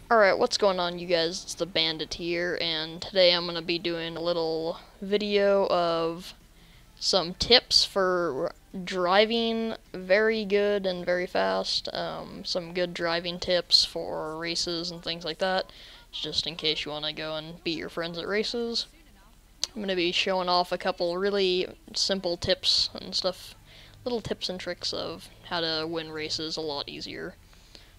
Alright, what's going on, you guys? It's the Bandit here, and today I'm going to be doing a little video of some tips for driving very good and very fast. Some good driving tips for races and things like that, just in case you want to go and beat your friends at races. I'm going to be showing off a couple really simple tips and stuff, little tips and tricks of how to win races a lot easier.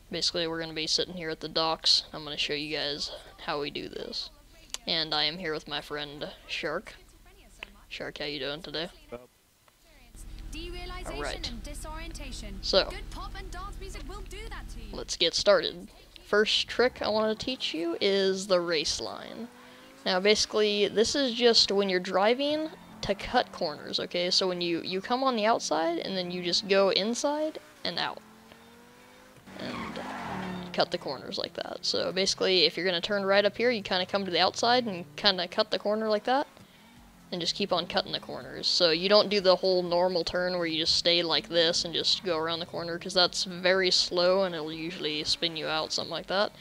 Basically, we're going to be sitting here at the docks. I'm going to show you guys how we do this. And I am here with my friend Shark. Shark, how you doing today? Alright. So, let's get started. First trick I want to teach you is the race line. Now, basically, this is just when you're driving to cut corners, okay? So when you come on the outside, and then you just go inside and out. And cut the corners like that. So basically, if you're going to turn right up here, you kind of come to the outside and kind of cut the corner like that, and just keep on cutting the corners. So you don't do the whole normal turn where you just stay like this and just go around the corner, because that's very slow and it'll usually spin you out, something like that.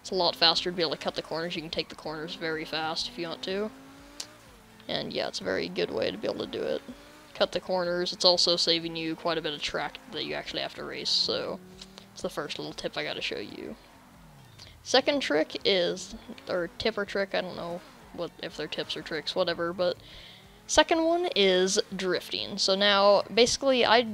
It's a lot faster to be able to cut the corners. You can take the corners very fast if you want to. And yeah, it's a very good way to be able to do it. Cut the corners. It's also saving you quite a bit of track that you actually have to race, so it's the first little tip I gotta show you. Second trick is, or tip or trick, I don't know what if they're tips or tricks, whatever, but second one is drifting. So now, basically, I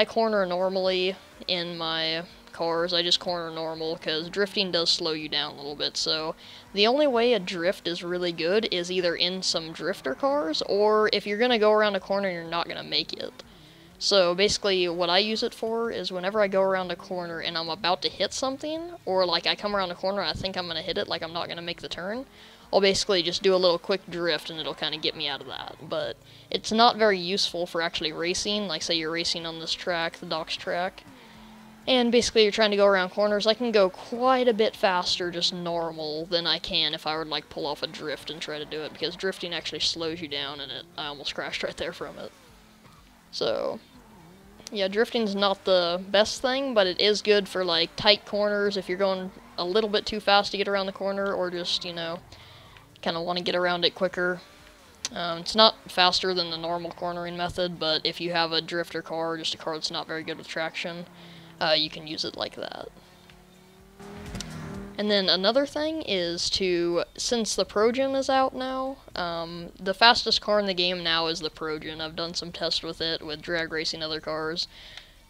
corner normally in my cars. I just corner normal, because drifting does slow you down a little bit, so the only way a drift is really good is either in some drifter cars, or if you're gonna go around a corner and you're not gonna make it. So basically, what I use it for is whenever I go around a corner and I'm about to hit something, or like I come around a corner and I think I'm going to hit it, like I'm not going to make the turn, I'll basically just do a little quick drift and it'll kind of get me out of that. But it's not very useful for actually racing, like say you're racing on this track, the docks track, and basically you're trying to go around corners. I can go quite a bit faster just normal than I can if I were to like pull off a drift and try to do it, because drifting actually slows you down, and I almost crashed right there from it. So yeah, drifting's not the best thing, but it is good for like tight corners if you're going a little bit too fast to get around the corner, or just, you know, kind of want to get around it quicker. It's not faster than the normal cornering method, but if you have a drifter car, or just a car that's not very good with traction, you can use it like that. And then another thing is to, since the Pro Gen is out now, the fastest car in the game now is the Pro Gen. I've done some tests with it, with drag racing other cars.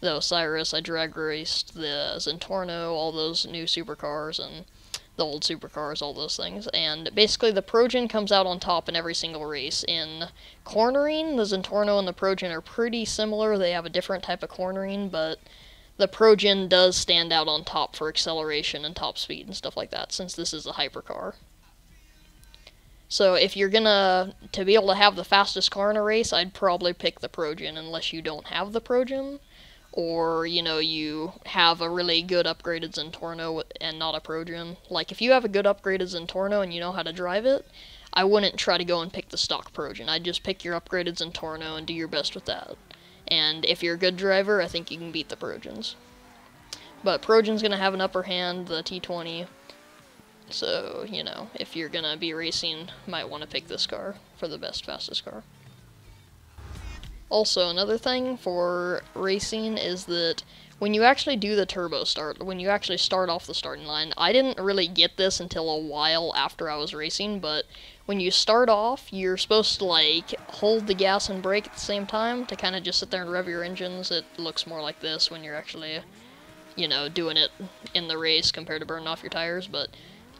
The Osiris, I drag raced, the Zentorno, all those new supercars, and the old supercars, all those things. And basically the Pro Gen comes out on top in every single race. In cornering, the Zentorno and the Pro Gen are pretty similar. They have a different type of cornering, but the Pro Gen does stand out on top for acceleration and top speed and stuff like that, since this is a hypercar. So if you're to be able to have the fastest car in a race, I'd probably pick the Pro Gen, unless you don't have the Pro Gen, or, you know, you have a really good upgraded Zentorno and not a Pro Gen. Like, if you have a good upgraded Zentorno and you know how to drive it, I wouldn't try to go and pick the stock Pro Gen. I'd just pick your upgraded Zentorno and do your best with that. And if you're a good driver, I think you can beat the Pro Gens. But Pro Gen's going to have an upper hand, the T20. So, you know, if you're going to be racing, you might want to pick this car for the best, fastest car. Also, another thing for racing is that when you actually do the turbo start, when you actually start off the starting line, I didn't really get this until a while after I was racing, but when you start off, you're supposed to, like, hold the gas and brake at the same time to kind of just sit there and rev your engines. It looks more like this when you're actually, you know, doing it in the race compared to burning off your tires, but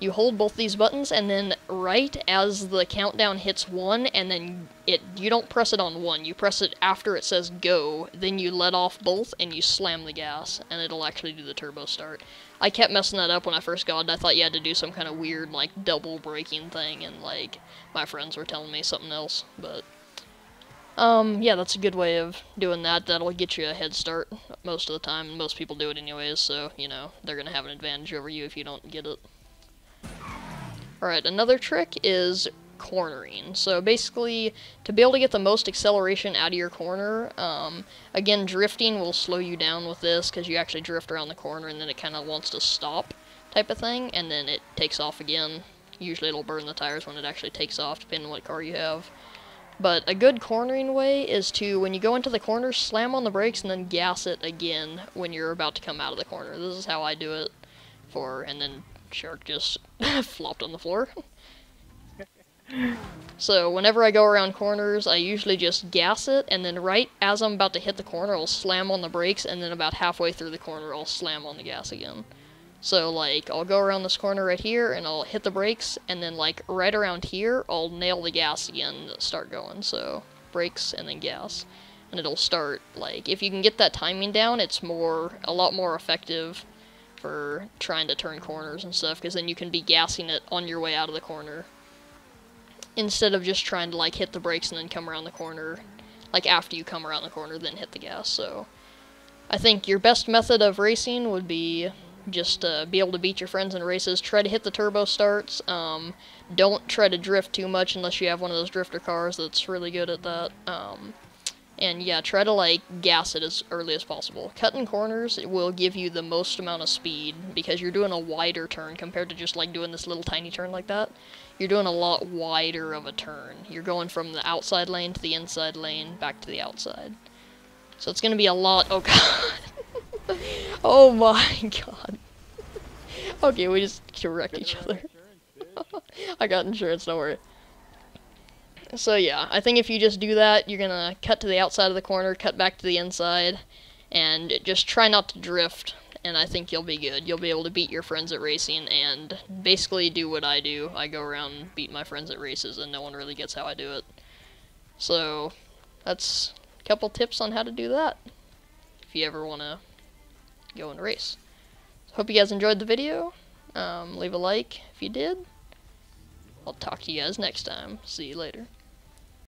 you hold both these buttons, and then right as the countdown hits 1, and then you don't press it on 1, you press it after it says go, then you let off both, and you slam the gas, and it'll actually do the turbo start. I kept messing that up when I first got it. I thought you had to do some kind of weird, like, double braking thing, and, like, my friends were telling me something else, but yeah, that's a good way of doing that. That'll get you a head start most of the time, and most people do it anyways, so, you know, they're gonna have an advantage over you if you don't get it. Alright, another trick is cornering. So basically, to be able to get the most acceleration out of your corner, again, drifting will slow you down with this, because you actually drift around the corner and then it kind of wants to stop. type of thing, and then it takes off again. Usually it'll burn the tires when it actually takes off, depending on what car you have. But a good cornering way is to, when you go into the corner, slam on the brakes and then gas it again when you're about to come out of the corner. This is how I do it and then Shark just flopped on the floor. So whenever I go around corners, I usually just gas it, and then right as I'm about to hit the corner, I'll slam on the brakes, and then about halfway through the corner, I'll slam on the gas again. So, like, I'll go around this corner right here, and I'll hit the brakes, and then, like, right around here, I'll nail the gas again to start going. So, brakes and then gas. And it'll start, like, if you can get that timing down, it's a lot more effective for trying to turn corners and stuff, because then you can be gassing it on your way out of the corner, instead of just trying to, like, hit the brakes and then come around the corner, like, after you come around the corner, then hit the gas. So, I think your best method of racing would be just be able to beat your friends in races. Try to hit the turbo starts. Don't try to drift too much unless you have one of those drifter cars that's really good at that. And yeah, try to, like, gas it as early as possible. Cutting corners, it will give you the most amount of speed, because you're doing a wider turn compared to just, like, doing this little tiny turn like that. You're doing a lot wider of a turn. You're going from the outside lane to the inside lane, back to the outside. So it's going to be a lot... Oh, God. Oh, my God. Okay, we just wrecked each other. I got insurance, don't worry. So yeah, I think if you just do that, you're gonna cut to the outside of the corner, cut back to the inside, and just try not to drift, and I think you'll be good. You'll be able to beat your friends at racing, and basically do what I do. I go around and beat my friends at races, and no one really gets how I do it. So, that's a couple tips on how to do that, if you ever want to go and race. Hope you guys enjoyed the video. Leave a like if you did. I'll talk to you guys next time. See you later.